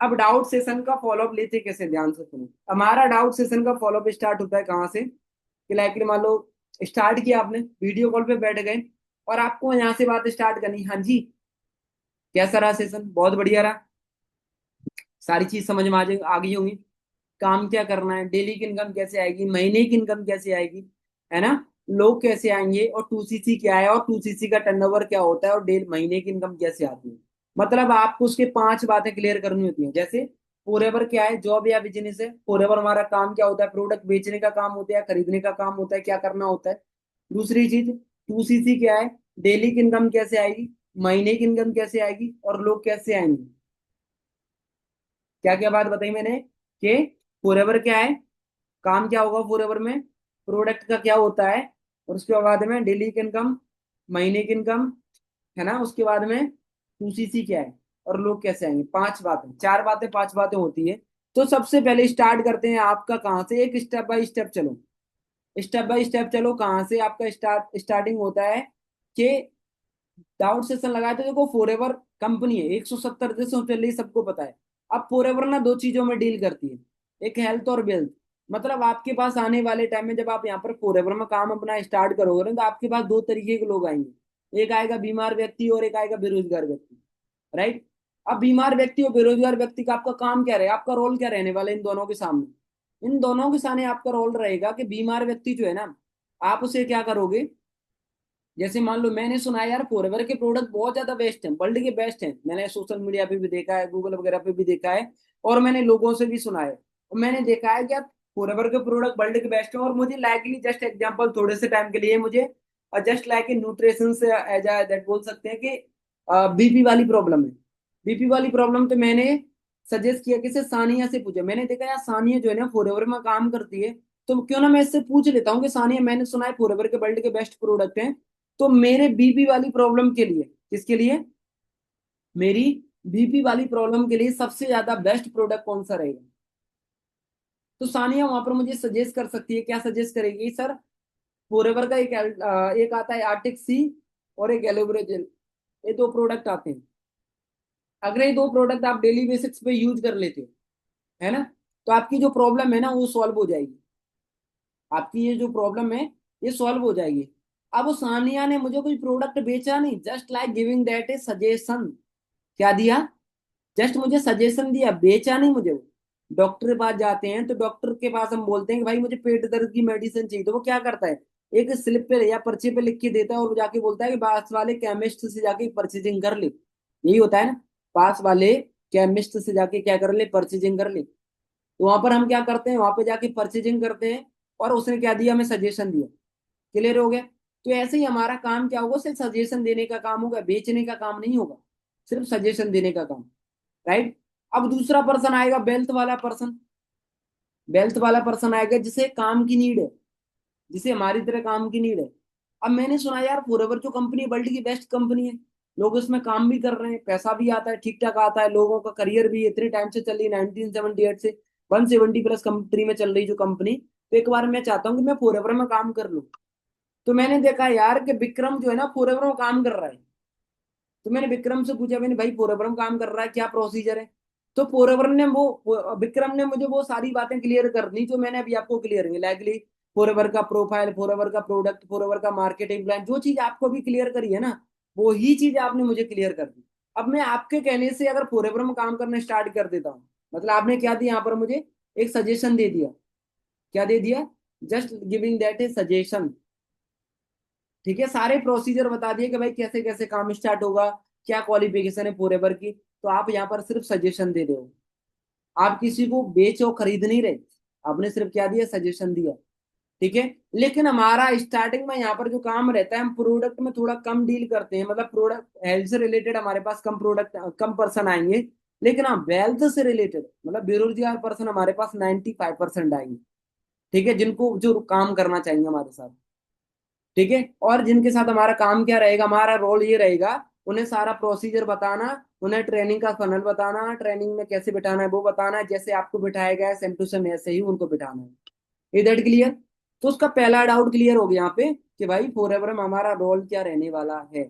अब doubt session का follow up लेते कैसे, ध्यान से सुनो। हमारा डाउट सेशन का फॉलोअप स्टार्ट होता है कहाँ से, कि लाइक मान लो स्टार्ट किया आपने, वीडियो कॉल पे बैठ गए और आपको यहाँ से बात स्टार्ट करनी, हाँ जी कैसा रहा सेशन, बहुत बढ़िया रहा, सारी चीज समझ में आ गई होंगी, काम क्या करना है, डेली की इनकम कैसे आएगी, महीने की इनकम कैसे आएगी, है ना, लोग कैसे आएंगे, और 2cc क्या है, और 2cc का टर्नओवर क्या होता है, और डेली महीने की इनकम कैसे आती है। मतलब आपको उसके 5 बातें क्लियर करनी होती हैं। जैसे फोरेवर क्या है, जॉब या बिजनेस है, फोरेवर हमारा काम क्या होता है, प्रोडक्ट बेचने का काम होता है, खरीदने का काम होता है, क्या करना होता है। दूसरी चीज 2cc क्या है, डेली की इनकम कैसे आएगी, महीने की इनकम कैसे आएगी, और लोग कैसे आएंगे। क्या क्या बात बताई मैंने, कि फोरेवर क्या है, काम क्या होगा फोरेवर में, प्रोडक्ट का क्या होता है, और उसके बाद में डेली की इनकम, महीने की इनकम, है ना, उसके बाद में 2cc क्या है, और लोग कैसे आएंगे। 5 बातें, 4 बातें, 5 बातें होती है। तो सबसे पहले स्टार्ट करते हैं आपका कहाँ से, एक स्टेप बाय स्टेप चलो, स्टेप बाय स्टेप चलो। कहाँ से आपका स्टार्टिंग होता है, कि डाउट सेशन लगाए तो देखो फॉरएवर कंपनी है 170 देशों में चल रही, सबको पता है। अब फॉरएवर ना दो चीजों में डील करती है, एक हेल्थ और वेल्थ। मतलब आपके पास आने वाले टाइम में जब आप यहाँ पर फॉरएवर में काम अपना स्टार्ट करोगे ना, तो आपके पास 2 तरीके के लोग आएंगे, एक आएगा बीमार व्यक्ति और एक आएगा बेरोजगार व्यक्ति, राइट। अब बीमार व्यक्ति और बेरोजगार व्यक्ति का आपका काम क्या रहेगा, आपका रोल क्या रहने वाला है इन दोनों के सामने। इन दोनों के सामने आपका रोल रहेगा कि बीमार व्यक्ति जो है ना, आप उसे क्या करोगे। जैसे मान लो मैंने सुना है यार फोरएवर के प्रोडक्ट बहुत ज्यादा बेस्ट हैं, वर्ल्ड के बेस्ट हैं, मैंने सोशल मीडिया पे भी देखा है, गूगल वगैरह पे भी देखा है, और मैंने लोगों से भी सुना है, और मैंने देखा है कि यार फोरएवर के प्रोडक्ट वर्ल्ड के बेस्ट हैं। और मुझे लाइकली जस्ट एग्जांपल थोड़े से टाइम के लिए मुझे जस्ट लाइक न्यूट्रिशन से एज दैट बोल सकते हैं कि बीपी वाली प्रॉब्लम है। बीपी वाली प्रॉब्लम तो मैंने सजेस्ट किया, किसे, सानिया से पूछा। मैंने देखा यार सानिया जो है ना फोरएवर में काम करती है, तो क्यों ना मैं इससे पूछ लेता हूँ कि सानिया, मैंने सुना है फोरएवर के वर्ल्ड के बेस्ट प्रोडक्ट हैं, तो मेरे बीपी वाली प्रॉब्लम के लिए, किसके लिए, मेरी बीपी वाली प्रॉब्लम के लिए सबसे ज्यादा बेस्ट प्रोडक्ट कौन सा रहेगा। तो सानिया वहां पर मुझे सजेस्ट कर सकती है, क्या सजेस्ट करेगी सर, फोरएवर का एक आता है आर्टिक सी, और एक एलोवेरा जेल, ये 2 प्रोडक्ट आते हैं। अगर ये 2 प्रोडक्ट आप डेली बेसिस पे यूज कर लेते हो, है ना, तो आपकी जो प्रॉब्लम है ना वो सॉल्व हो जाएगी, आपकी ये जो प्रॉब्लम है ये सॉल्व हो जाएगी। अब उस सानिया ने मुझे कोई प्रोडक्ट बेचा नहीं, just like giving that A suggestion. क्या दिया, जस्ट मुझे सजेशन दिया, बेचा नहीं मुझे वो। डॉक्टर के पास जाते हैं तो डॉक्टर के पास हम बोलते हैं कि भाई मुझे पेट दर्द की मेडिसिन चाहिए, तो वो क्या करता है, एक स्लिप पे या पर्चे पे लिख के देता है, और वो जाके बोलता है कि पास वाले केमिस्ट से जाके परचेजिंग कर ले। यही होता है ना, पास वाले केमिस्ट से जाके क्या कर ले, परचेजिंग कर ले। तो वहां पर हम क्या करते हैं, वहां पे जाके परचेजिंग करते हैं, और उसने क्या दिया, हमें सजेशन दिया। क्लियर हो गया। तो ऐसे ही हमारा काम क्या होगा, सिर्फ सजेशन देने का काम होगा, बेचने का काम नहीं होगा, सिर्फ सजेशन देने का काम, राइट। अब दूसरा पर्सन आएगा, वेल्थ वाला पर्सन। वेल्थ वाला पर्सन आएगा जिसे काम की नीड है, जिसे हमारी तरह काम की नीड है। अब मैंने सुना यार फॉरएवर जो कंपनी वर्ल्ड की बेस्ट कंपनी है, लोग इसमें काम भी कर रहे हैं, पैसा भी आता है, ठीक ठाक आता है, लोगों का करियर भी इतने टाइम से चल रही है, 1978 से 170 प्लस कंट्री में चल रही जो कंपनी। तो एक बार मैं चाहता हूँ कि मैं फॉरएवर में काम कर लूँ। तो मैंने देखा यार कि विक्रम जो है ना फॉरएवर में काम कर रहा है। तो मैंने विक्रम से पूछा, मैंने भाई फॉरएवर में काम कर रहा है, क्या प्रोसीजर है। तो फॉरएवर ने विक्रम ने मुझे वो सारी बातें क्लियर कर दी जो मैंने अभी आपको क्लियर की, लाइकली फॉरएवर का प्रोफाइल, फॉरएवर का प्रोडक्ट, फॉरएवर का मार्केटिंग प्लान, जो चीज आपको भी क्लियर करी है ना, वो ही चीज आपने मुझे क्लियर कर दी। अब मैं आपके कहने से अगर फॉरएवर में काम करना स्टार्ट कर देता हूँ, मतलब आपने क्या दिया यहाँ पर मुझे, एक सजेशन दे दिया। क्या दे दिया, just giving that A suggestion. ठीक है, सारे प्रोसीजर बता दिए कि भाई कैसे कैसे काम स्टार्ट होगा, क्या क्वालिफिकेशन है फोरेवर की। तो आप यहाँ पर सिर्फ सजेशन दे रहे हो, आप किसी को बेच और खरीद नहीं रहे, आपने सिर्फ क्या दिया, सजेशन दिया। ठीक है। लेकिन हमारा स्टार्टिंग में यहाँ पर जो काम रहता है, हम प्रोडक्ट में थोड़ा कम डील करते हैं, मतलब प्रोडक्ट हेल्थ से रिलेटेड हमारे पास कम प्रोडक्ट, कम पर्सन आएंगे। लेकिन हाँ वेल्थ से रिलेटेड, मतलब बेरोजगार पर्सन हमारे पास 95% आएंगे। ठीक है, जिनको जो काम करना चाहिए हमारे साथ। ठीक है, और जिनके साथ हमारा काम क्या रहेगा, हमारा रोल ये रहेगा, उन्हें सारा प्रोसीजर बताना, उन्हें ट्रेनिंग का फनल बताना, ट्रेनिंग में कैसे बिठाना है वो बताना है, जैसे आपको बिठाया गया है सेम टू सेम ऐसे ही उनको बिठाना है। Is that clear. तो उसका पहला डाउट क्लियर हो गया यहाँ पे, कि भाई फॉरएवर में हमारा रोल क्या रहने वाला है।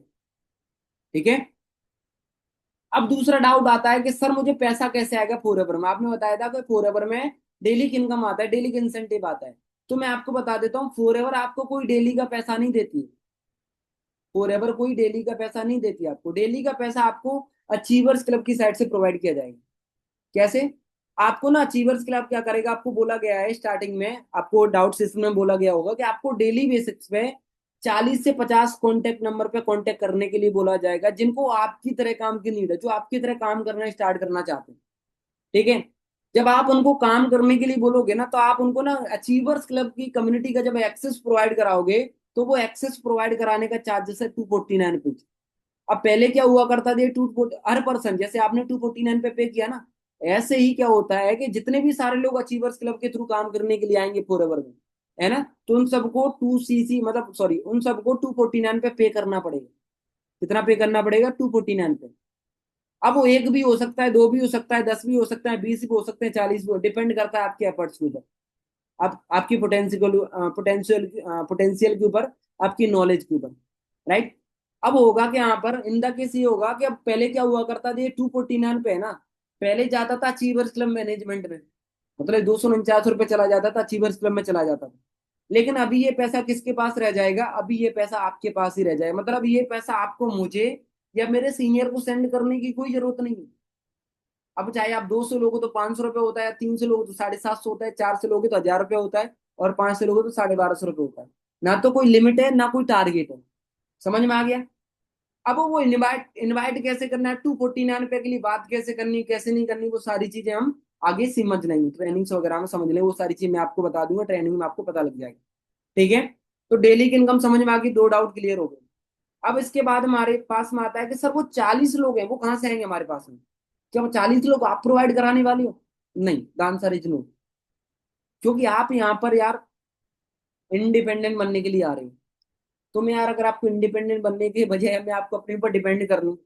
ठीक है। अब दूसरा डाउट आता है कि सर मुझे पैसा कैसे आएगा फॉरएवर में। आपने बताया था कि फॉरएवर में डेली इनकम आता है, डेली इंसेंटिव आता है। तो मैं आपको बता देता हूँ, फॉरएवर आपको कोई डेली का पैसा नहीं देती। फॉरएवर कोई डेली का पैसा नहीं देती आपको। डेली का पैसा आपको अचीवर्स क्लब की साइड से प्रोवाइड किया जाएगा। कैसे? आपको ना अचीवर्स क्लब क्या करेगा, आपको बोला गया है स्टार्टिंग में, आपको डाउट सिस्टम में बोला गया होगा कि आपको डेली बेसिस पे 40 से 50 कॉन्टेक्ट नंबर पे कांटेक्ट करने के लिए बोला जाएगा, जिनको आपकी तरह काम की नीड है, जो आपकी तरह काम करना स्टार्ट करना चाहते हैं। ठीक है? जब आप उनको काम करने के लिए बोलोगे ना, तो आप उनको ना अचीवर्स क्लब की कम्युनिटी का जब एक्सेस प्रोवाइड कराओगे, तो वो एक्सेस प्रोवाइड कराने का चार्जेस है 249 रुपीज। अब पहले क्या हुआ करता था, हर पर्सन, जैसे आपने 249 पे किया ना, ऐसे ही क्या होता है कि जितने भी सारे लोग अचीवर्स क्लब के थ्रू काम करने के लिए आएंगे फॉरएवर में, है ना, तो उन सबको 2 सीसी मतलब सॉरी उन सबको 249 पे करना पड़ेगा। कितना पे करना पड़ेगा? 249 पे। अब वो एक भी हो सकता है, दो भी हो सकता है, 10 भी हो सकता है, 20 भी हो सकते हैं, 40 भी हो, डिपेंड करता है आपके एफर्ट्स के ऊपर, आप आपकी पोटेंशियल के ऊपर, आपकी नॉलेज के ऊपर। राइट? अब होगा कि यहाँ पर इन द केस ये होगा कि अब पहले क्या हुआ करता था, ये 249 पे है ना, पहले जाता था अचीवर्स क्लब मैनेजमेंट में, मतलब 249 रुपये चला जाता था, अचीवर्स क्लब में चला जाता था। लेकिन अभी ये पैसा किसके पास रह जाएगा? अभी ये पैसा आपके पास ही रह जाएगा। मतलब ये पैसा आपको, मुझे या मेरे सीनियर को सेंड करने की कोई जरूरत नहीं है। अब चाहे आप 200 लोगो तो 500 रुपये होता है, 300 लोगो तो 750 होता है, 400 लोगे तो 1000 रुपये होता है, और 500 लोगो तो 1250 रुपये होता है। ना तो कोई लिमिट है, ना कोई टारगेट है। समझ में आ गया? अब वो इनवाइट इनवाइट कैसे करना है, 249 रुपये के लिए बात कैसे करनी, कैसे नहीं करनी, वो सारी चीजें हम आगे समझ लेंगे, ट्रेनिंग्स वगैरह में समझ लेंगे, वो सारी चीज मैं आपको बता दूंगा, ट्रेनिंग में आपको पता लग जाएगा। ठीक है? तो डेली की इनकम समझ में आ गई, दो डाउट क्लियर हो गए। अब इसके बाद हमारे पास में आता है कि सर वो 40 लोग हैं, वो कहाँ से आएंगे हमारे पास में? क्या वो 40 लोग आप प्रोवाइड कराने वाले हो? नहीं, द आंसर इज नो। क्योंकि आप यहाँ पर यार इंडिपेंडेंट बनने के लिए आ रहे हो। तो मैं यार, अगर आपको इंडिपेंडेंट बनने के बजाय मैं आपको अपने ऊपर डिपेंड कर लूँ,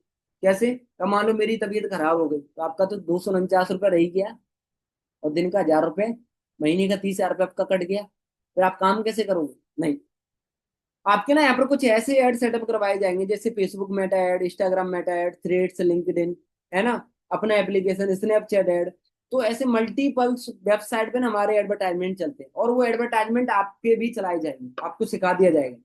कैसे? अब मान लो मेरी तबीयत खराब हो गई, तो आपका तो 249 रुपये रह ही गया, और दिन का 1000 रुपये, महीने का 30 हजार रुपये आपका कट गया। फिर आप काम कैसे करोगे? नहीं, आपके ना यहाँ पर कुछ ऐसे ऐड सेटअप करवाए जाएंगे, जैसे Facebook Meta ad, Instagram Meta ad, threads, LinkedIn, है ना, अपना एप्लीकेशन स्नैपचैट ऐड। तो ऐसे मल्टीपल वेबसाइट पे ना हमारे एडवर्टाइजमेंट चलते हैं, और वो एडवर्टाइजमेंट आपके भी चलाए जाएंगे, आपको सिखा दिया जाएगा।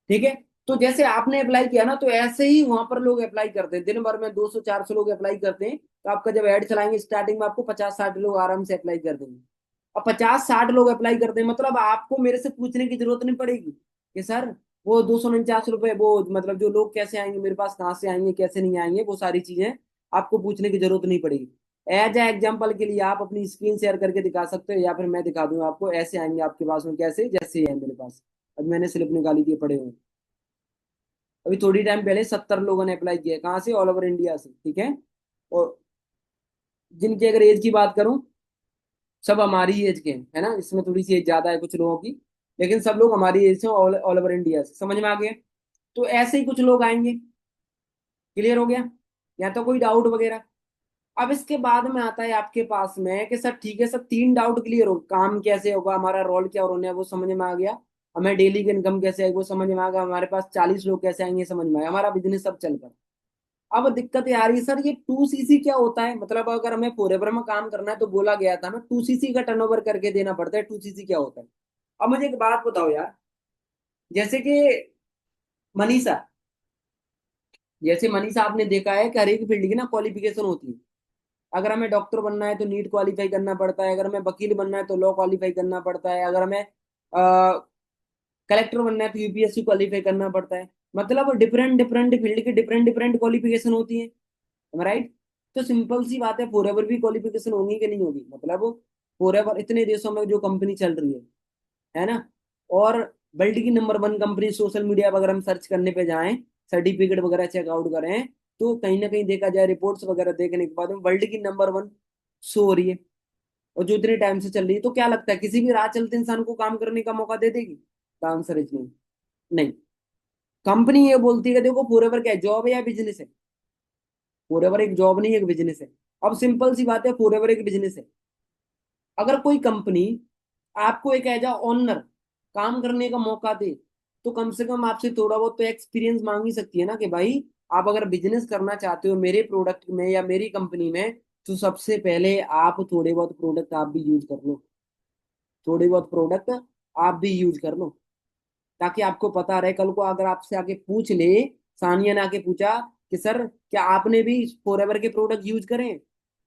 ठीक है? तो जैसे आपने अप्लाई किया ना, तो ऐसे ही वहां पर लोग अप्लाई करते हैं, दिन भर में 200 400 लोग अप्लाई करते हैं। तो आपका जब ऐड चलाएंगे स्टार्टिंग में, आपको 50 60 लोग आराम से अप्लाई कर देंगे। अब 50 60 लोग अप्लाई करते हैं, मतलब आपको मेरे से पूछने की जरूरत नहीं पड़ेगी कि सर वो 249 रुपये, वो मतलब जो लोग कैसे आएंगे मेरे पास, कहाँ से आएंगे, कैसे नहीं आएंगे, वो सारी चीजें आपको पूछने की जरूरत नहीं पड़ेगी। एज ए एग्जाम्पल के लिए आप अपनी स्क्रीन शेयर करके दिखा सकते हो, या फिर मैं दिखा दूंगा आपको, ऐसे आएंगे आपके पास में, कैसे? जैसे ही है मेरे पास। अब मैंने स्लिप निकाली थी, पड़े हुए। अभी थोड़ी टाइम पहले 70 लोगों ने अप्लाई किया है। कहाँ से? ऑल ओवर इंडिया से। ठीक है? और जिनकी अगर एज की बात करूं, सब हमारी एज के हैं, है ना, इसमें थोड़ी सी एज ज्यादा है कुछ लोगों की, लेकिन सब लोग हमारी एज से, ऑल ऑल ओवर इंडिया से। समझ में आ गया? तो ऐसे ही कुछ लोग आएंगे। क्लियर हो गया? या तो कोई डाउट वगैरह? अब इसके बाद में आता है आपके पास में कि सर ठीक है सर, 3 डाउट क्लियर हो, काम कैसे होगा, हमारा रोल क्या होने है वो समझ में आ गया, हमें डेली की इनकम कैसे आएगी वो समझ में आ गया, हमारे पास 40 लोग कैसे आएंगे समझ में आया, हमारा बिजनेस सब चल कर। अब दिक्कत ये आ रही है, सर ये 2 सीसी क्या होता है? मतलब अगर हमें फॉरएवर में काम करना है, तो बोला गया था ना 2 सीसी का टर्नओवर करके देना पड़ता है। 2 सीसी क्या होता है? अब मुझे एक बात बताओ यार, जैसे कि मनीषा, जैसे मनीषा, आपने देखा है कि हर एक फील्ड की ना क्वालिफिकेशन होती है। अगर हमें डॉक्टर बनना है तो नीट क्वालिफाई करना पड़ता है, अगर हमें वकील बनना है तो लॉ क्वालिफाई करना पड़ता है, अगर हमें कलेक्टर बनना है तो यूपीएससी क्वालिफाई करना पड़ता है। मतलब डिफरेंट डिफरेंट फील्ड की डिफरेंट डिफरेंट क्वालिफिकेशन होती है। राइट? तो सिंपल सी बात है, फॉरएवर भी क्वालिफिकेशन होगी कि नहीं होगी? मतलब फॉरएवर इतने देशों में जो कंपनी चल रही है ना, और वर्ल्ड की नंबर 1 कंपनी, सोशल मीडिया वगैरह हम सर्च करने पे जाएं, सर्टिफिकेट वगैरह चेकआउट करें, तो कहीं ना कहीं देखा जाए, रिपोर्ट्स वगैरह देखने के बाद वर्ल्ड की नंबर 1 शो हो रही है, और जो इतने टाइम से चल रही है। तो क्या लगता है किसी भी राह चलते इंसान को काम करने का मौका दे देगी? आंसर इज नहीं। नहीं। कंपनी ये बोलती है कि देखो फॉरएवर क्या है, जॉब है या बिजनेस है? फॉरएवर एक जॉब नहीं, एक बिजनेस है। अब सिंपल सी बात है, फॉरएवर एक बिजनेस है। अगर कोई कंपनी आपको एक एज अ ओनर काम करने का मौका दे, तो कम से कम आपसे थोड़ा बहुत तो एक्सपीरियंस मांग ही सकती है ना, कि भाई आप अगर बिजनेस करना चाहते हो मेरे प्रोडक्ट में या मेरी कंपनी में, तो सबसे पहले आप थोड़े बहुत प्रोडक्ट आप भी यूज कर लो, थोड़े बहुत प्रोडक्ट आप भी यूज कर लो, ताकि आपको पता रहे। कल को अगर आपसे आके पूछ ले, सानिया ने आके पूछा कि सर क्या आपने भी फॉरएवर के प्रोडक्ट यूज करें,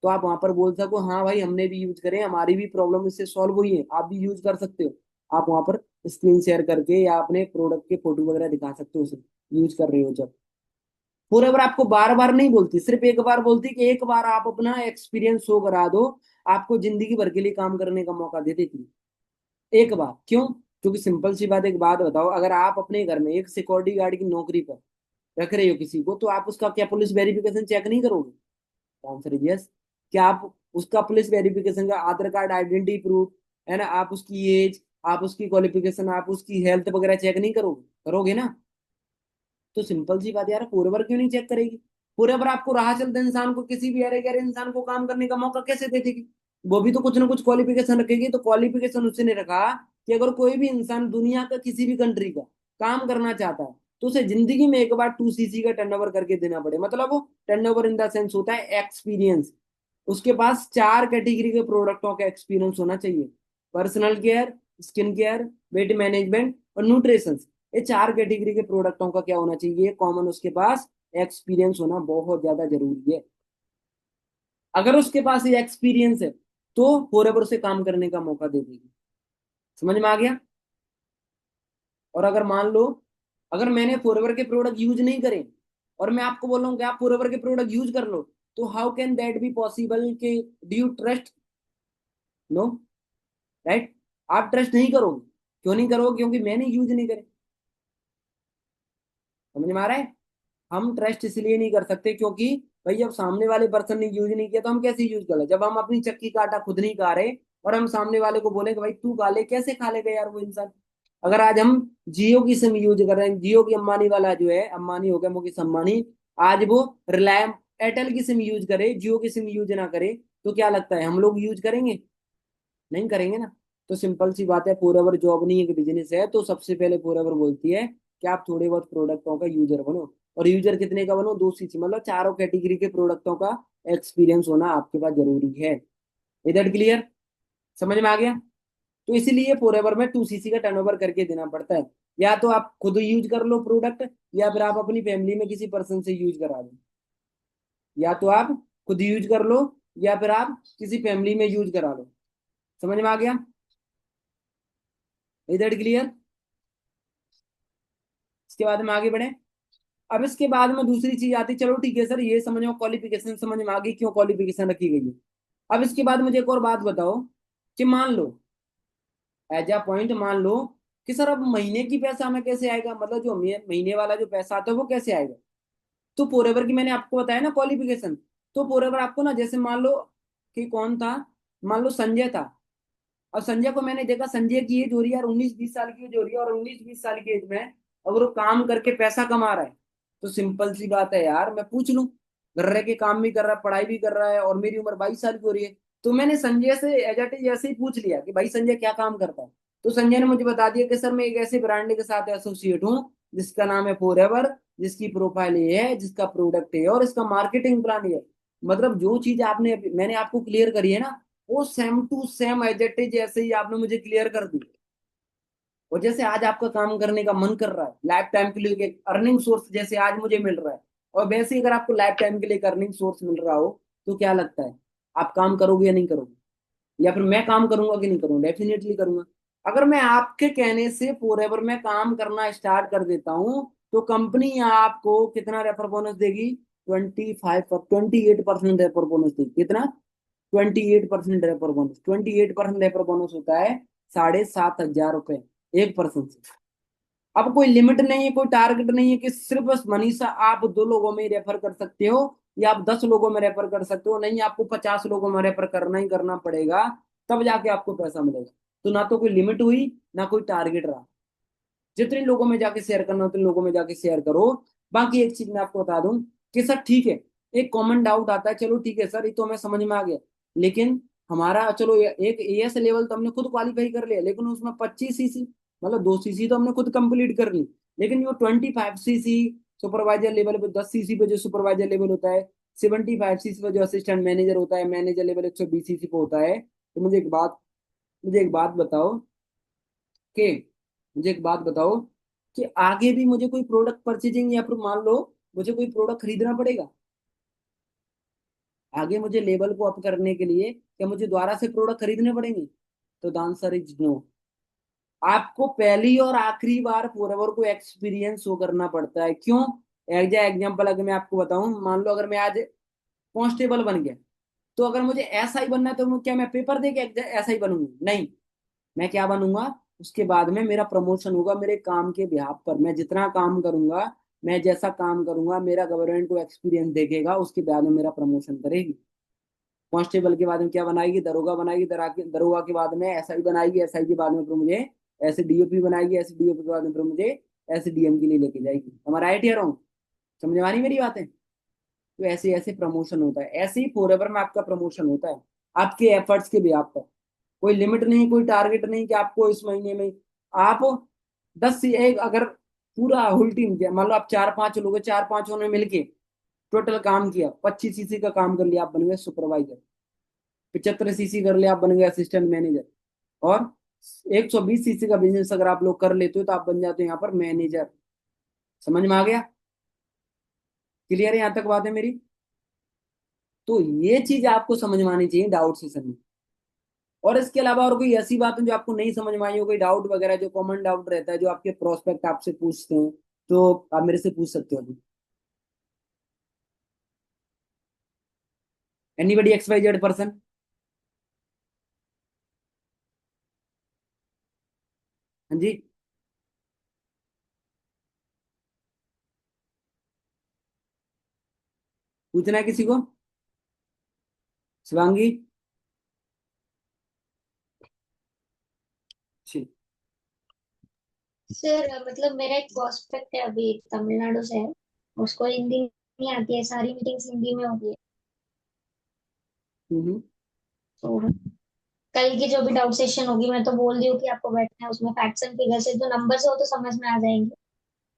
तो आप वहां पर बोल सको हाँ भाई हमने भी यूज करें, हमारी भी प्रॉब्लम इससे सॉल्व हुई है, आप भी यूज कर सकते हो। आप वहां पर स्क्रीन शेयर करके या अपने प्रोडक्ट के फोटो वगैरह दिखा सकते हो उसे, यूज कर रहे हो जब। फॉरएवर आपको बार बार नहीं बोलती, सिर्फ एक बार बोलती कि एक बार आप अपना एक्सपीरियंस शो करा दो, आपको जिंदगी भर के लिए काम करने का मौका दे देती है। एक बार क्यों? क्योंकि सिंपल सी बात, एक बात बताओ, अगर आप अपने घर में एक सिक्योरिटी गार्ड की नौकरी पर रख रहे हो किसी को, तो आप उसका क्या पुलिस वेरिफिकेशन चेक नहीं करोगे? Answer is yes. क्या आप उसका पुलिस वेरिफिकेशन का आधार कार्ड, आइडेंटिटी प्रूफ, है ना, आप उसकी एज, आप उसकी क्वालिफिकेशन, आप उसकी हेल्थ वगैरह चेक नहीं करोगे? करोगे ना? तो सिंपल सी बात यार, फॉरएवर क्यों नहीं चेक करेगी? फॉरएवर आपको राह चलते इंसान को, किसी भी अरे गहरे इंसान को काम करने का मौका कैसे दे देगी? वो भी तो कुछ ना कुछ क्वालिफिकेशन रखेगी। तो क्वालिफिकेशन उसने रखा कि अगर कोई भी इंसान दुनिया का किसी भी कंट्री का काम करना चाहता है, तो उसे जिंदगी में एक बार 2 सीसी का टर्नओवर करके देना पड़े। मतलब वो टर्नओवर इन द सेंस होता है एक्सपीरियंस। उसके पास 4 कैटेगरी के प्रोडक्टों का एक्सपीरियंस होना चाहिए: personal care, skin care, weight management और न्यूट्रिशन। ये 4 कैटेगरी के प्रोडक्टों का क्या होना चाहिए? कॉमन उसके पास एक्सपीरियंस होना बहुत ज्यादा जरूरी है। अगर उसके पास ये एक्सपीरियंस है, तो फॉरएवर से काम करने का मौका दे देगी। समझ में आ गया? और अगर मान लो, अगर मैंने फॉरएवर के प्रोडक्ट यूज नहीं करे और मैं आपको बोल रहा हूँ कि आप फॉरएवर के प्रोडक्ट यूज कर लो, तो how can that be possible कि do you trust? No, right? आप ट्रस्ट नहीं करोगे। क्यों नहीं करोगे? क्योंकि मैंने यूज नहीं करे। समझ में आ रहा है? हम ट्रस्ट इसलिए नहीं कर सकते क्योंकि भाई जब सामने वाले पर्सन ने यूज नहीं किया तो हम कैसे यूज कर ले? जब हम अपनी चक्की का आटा खुद नहीं खा रहे और हम सामने वाले को बोले कि भाई तू खा ले, कैसे खा लेगा यार वो इंसान? अगर आज हम जियो की सिम यूज कर रहे हैं, जियो की अंबानी वाला जो है, अंबानी हो गया मुकेश अंबानी, आज वो रिलायंस एयरटेल की सिम यूज करे, जियो की सिम यूज ना करे, तो क्या लगता है हम लोग यूज करेंगे? नहीं करेंगे ना। तो सिंपल सी बात है, फॉरएवर जॉब नहीं है कि बिजनेस है। तो सबसे पहले फॉरएवर बोलती है कि आप थोड़े बहुत प्रोडक्टों का यूजर बनो। और यूजर कितने का बनो? 2 सीसी, मतलब 4 कैटेगरी के प्रोडक्टों का एक्सपीरियंस होना आपके पास जरूरी है। इधर क्लियर? समझ में आ गया? तो इसीलिए फॉरएवर में 2 सीसी का टर्नओवर करके देना पड़ता है। या तो आप खुद यूज कर लो प्रोडक्ट, या फिर आप अपनी फैमिली में किसी पर्सन से यूज करा दो। या तो आप खुद यूज कर लो, या फिर आप किसी फैमिली में यूज करा लो। समझ में आ गया? इधर क्लियर? इसके बाद में आगे बढ़े। अब इसके बाद में दूसरी चीज आती, चलो ठीक है सर ये समझ में, क्वालिफिकेशन समझ में आ गई, क्यों क्वालिफिकेशन रखी गई है। अब इसके बाद मुझे एक और बात बताओ कि मान लो, एज अ पॉइंट मान लो कि सर अब महीने की पैसा हमें कैसे आएगा, मतलब जो महीने वाला जो पैसा आता है वो कैसे आएगा? तो फोरएवर की मैंने आपको बताया ना क्वालिफिकेशन। तो फोरएवर आपको ना, जैसे मान लो कि कौन था, मान लो संजय था, और संजय को मैंने देखा, संजय की एज हो रही है यार 19-20 साल की एज हो रही है, और 19-20 साल की एज में अगर वो काम करके पैसा कमा रहा है, तो सिंपल सी बात है यार, मैं पूछ लूं, घर रह के काम भी कर रहा है, पढ़ाई भी कर रहा है, और मेरी उम्र 22 साल की हो रही है, तो मैंने संजय से एज इट इज ऐसे ही पूछ लिया कि भाई संजय क्या काम करता है? तो संजय ने मुझे बता दिया कि सर मैं एक ऐसे ब्रांड के साथ एसोसिएट हूँ जिसका नाम है फॉरएवर, जिसकी प्रोफाइल ये है, जिसका प्रोडक्ट है, और इसका मार्केटिंग प्लान ये है। मतलब जो चीज आपने मैंने आपको क्लियर करी है ना, वो same to same as it is ऐसे ही आपने मुझे क्लियर कर दी। और जैसे आज आपका काम करने का मन कर रहा है लाइफ टाइम के लिए, अर्निंग सोर्स जैसे आज मुझे मिल रहा है, और वैसे ही अगर आपको लाइफ टाइम के लिए अर्निंग सोर्स मिल रहा हो, तो क्या लगता है, आप काम करोगे या नहीं करोगे? या फिर मैं काम करूंगा कि नहीं करूंगा? डेफिनेटली करूंगा। अगर मैं आपके कहने से फॉरएवर में काम करना स्टार्ट कर देता हूं, तो कंपनी आपको कितना रेफर बोनस देगी? 28% रेफर बोनस देगी। कितना? 28% रेफर बोनस। 28% रेफर बोनस होता है 7,500 रुपए एक पर्सन से। अब कोई लिमिट नहीं है, कोई टारगेट नहीं है कि सिर्फ बस मनीषा आप 2 लोगों में ही रेफर कर सकते हो, या आप 10 लोगों में रेफर कर सकते हो। नहीं, आपको 50 लोगों में रेफर करना ही करना पड़ेगा, तब जाके आपको पैसा मिलेगा। तो ना तो कोई लिमिट हुई, ना कोई टारगेट रहा। जितने लोगों में जाके शेयर करना उतने लोगों में जाके शेयर करो। बाकी एक चीज मैं आपको बता दूं कि सर ठीक है, एक कॉमन डाउट आता है, चलो ठीक है सर ये तो हमें समझ में आ गया, लेकिन हमारा चलो एक एएस लेवल तो हमने खुद क्वालिफाई कर लिया, लेकिन उसमें 25 सीसी, मतलब 2 सीसी तो हमने खुद कंप्लीट कर ली, लेकिन वो 25 सीसी, सुपरवाइजर लेवल पे 10 सीसी पे जो सुपरवाइजर लेवल होता है, 75 सीसी पे जो असिस्टेंट मैनेजर होता है, मैनेजर लेवल 120 सीसी पे होता है। तो मुझे एक बात बताओ कि मुझे एक बात बताओ कि आगे भी मुझे कोई प्रोडक्ट परचेजिंग या फिर मान लो मुझे कोई प्रोडक्ट खरीदना पड़ेगा, आगे मुझे लेवल को अप करने के लिए क्या मुझे दोबारा से प्रोडक्ट खरीदने पड़ेंगे? तो द आंसर इज नो। आपको पहली और आखिरी बार फॉरएवर को एक्सपीरियंस शो करना पड़ता है। क्यों? एग्जाम्पल अगर मैं आपको बताऊं, मान लो अगर मैं आज कांस्टेबल बन गया, तो अगर मुझे ऐसा ही बनना है तो क्या मैं पेपर दे के ऐसा ही बनूंगा? नहीं, मैं क्या बनूंगा, उसके बाद में मेरा प्रमोशन होगा मेरे काम के बिहाफ पर। मैं जितना काम करूंगा, मैं जैसा काम करूंगा, मेरा गवर्नमेंट को एक्सपीरियंस देखेगा, उसके बाद में मेरा प्रमोशन करेगी। कांस्टेबल के बाद में क्या बनाएगी? दरोगा बनाएगी, दरोगा के बाद में एसआई बनाएगी, एसआई के बाद में फिर मुझे ऐसे डीओपी बनाएगी, ऐसे डीओपी के बाद में फिर मुझे ऐसे डीएम के लिए लेके जाएगी। हमारा राइट या रॉन्ग? समझ में आ रही मेरी बातें? तो ऐसे ऐसे प्रमोशन होता है, ऐसे ही फॉरएवर में आपका प्रमोशन होता है आपके एफर्ट्स के बिहाफ पर। कोई लिमिट नहीं, कोई टारगेट नहीं कि आपको इस महीने में आप 10 से एक, अगर पूरा होल टीम किया, मान लो आप 4-5 लोग हैं, 4-5 ने मिलके टोटल काम किया, 25 सीसी का काम कर लिया, आप बन गए सुपरवाइजर। 75 सीसी कर लिया, आप बन गए असिस्टेंट मैनेजर। और 120 सीसी का बिजनेस अगर आप लोग कर लेते हो तो आप बन जाते हो यहाँ पर मैनेजर। समझ में आ गया? क्लियर है यहाँ तक बात है मेरी? तो ये चीज आपको समझ में आनी चाहिए डाउट सेशन में। और इसके अलावा और कोई ऐसी बात है जो आपको नहीं समझ में आई हो, कोई डाउट वगैरह जो कॉमन डाउट रहता है जो आपके प्रोस्पेक्ट आपसे पूछते हैं, तो आप मेरे से पूछ सकते हो अभी। Anybody X Y Z person? हाँ जी, पूछना है किसी को? शिवांगी? ठीक। सर मतलब मेरा एक प्रोस्पेक्ट है अभी तमिलनाडु से है। उसको हिंदी नहीं आती है, सारी मीटिंग्स हिंदी में होती है। हम्म। तो कल की जो भी डाउट सेशन होगी, मैं तो बोल दी हूँ कि आपको बैठना है उसमें। फैक्ट्स एंड फिगर्स है, जो नंबर्स हो तो समझ में आ जाएंगे।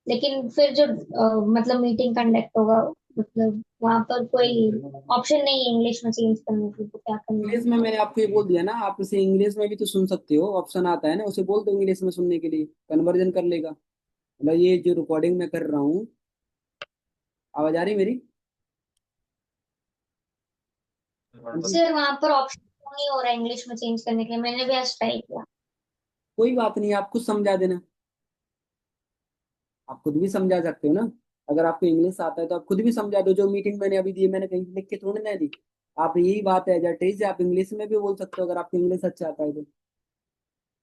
लेकिन फिर जो मतलब मीटिंग कंडक्ट होगा, मतलब वहां पर कोई ऑप्शन नहीं है इंग्लिश में चेंज करने की, तो क्या करना इंग्लिश है। में मैंने आपको ये बोल दिया ना, आप इसे इंग्लिश में भी तो सुन सकते हो, ऑप्शन आता है ना, उसे बोल दो इंग्लिश में सुनने के लिए, कन्वर्जन कर लेगा। मतलब ये जो रिकॉर्डिंग मैं कर रहा हूँ, आवाज आ रही मेरी? हाँ जी। सर वहां पर ऑप्शन नहीं हो रहा है इंग्लिश में चेंज करने के लिए, मैंने भी आज ट्राई किया। कोई बात नहीं, आप खुद समझा देना। आप खुद भी समझा सकते हो ना, अगर आपको इंग्लिश आता है तो आप खुद भी समझा दो। जो मीटिंग मैंने अभी दी है, मैंने कहीं लिख के थोड़ी ना दी। आप यही बात है जट से आप इंग्लिश में भी बोल सकते हो अगर आपको इंग्लिश अच्छा आता है तो।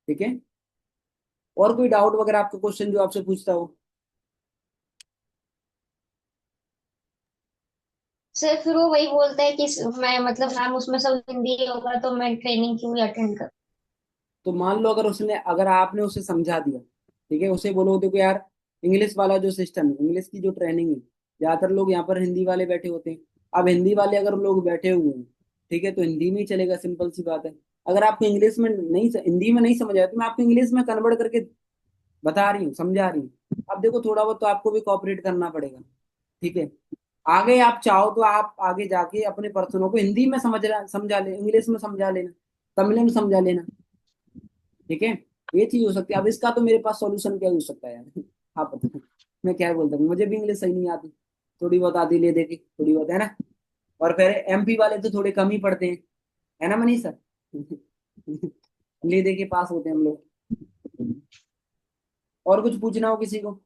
ठीक है? और कोई डाउट वगैरह आपका क्वेश्चन जो आपसे पूछता हो? सर फिर वो वही बोलता है कि मैं मतलब मैम उसमें सब हिंदी होगा तो मैं ट्रेनिंग क्यों अटेंड कर। तो मान लो अगर आपने उसे समझा दिया, ठीक है, उसे बोलो देखो यार, इंग्लिश वाला जो सिस्टम है, इंग्लिश की जो ट्रेनिंग है, ज्यादातर लोग यहाँ पर हिंदी वाले बैठे होते हैं। अब हिंदी वाले अगर लोग बैठे हुए हैं, ठीक है, तो हिंदी में ही चलेगा, सिंपल सी बात है। अगर आपको इंग्लिश में नहीं, हिंदी में नहीं समझ आया तो मैं आपको इंग्लिश में कन्वर्ट करके बता रही हूँ, समझा रही हूँ। अब देखो थोड़ा बहुत तो आपको भी कॉपरेट करना पड़ेगा। ठीक है? आगे आप चाहो तो आप आगे जाके अपने पर्सनों को हिंदी में समझा ले, इंग्लिश में समझा लेना, तमिल में समझा लेना। ठीक है? ये चीज हो सकती है। अब इसका तो मेरे पास सॉल्यूशन क्या हो सकता है यार? आप बताओ, मैं क्या बोलता हूँ, मुझे भी इंग्लिश सही नहीं आती, थोड़ी बहुत आती ले दे के, थोड़ी बहुत, है ना। और फिर एमपी वाले तो थोड़े कम ही पढ़ते हैं, है ना मनीष सर? ले दे के पास होते हैं हम लोग। और कुछ पूछना हो किसी को?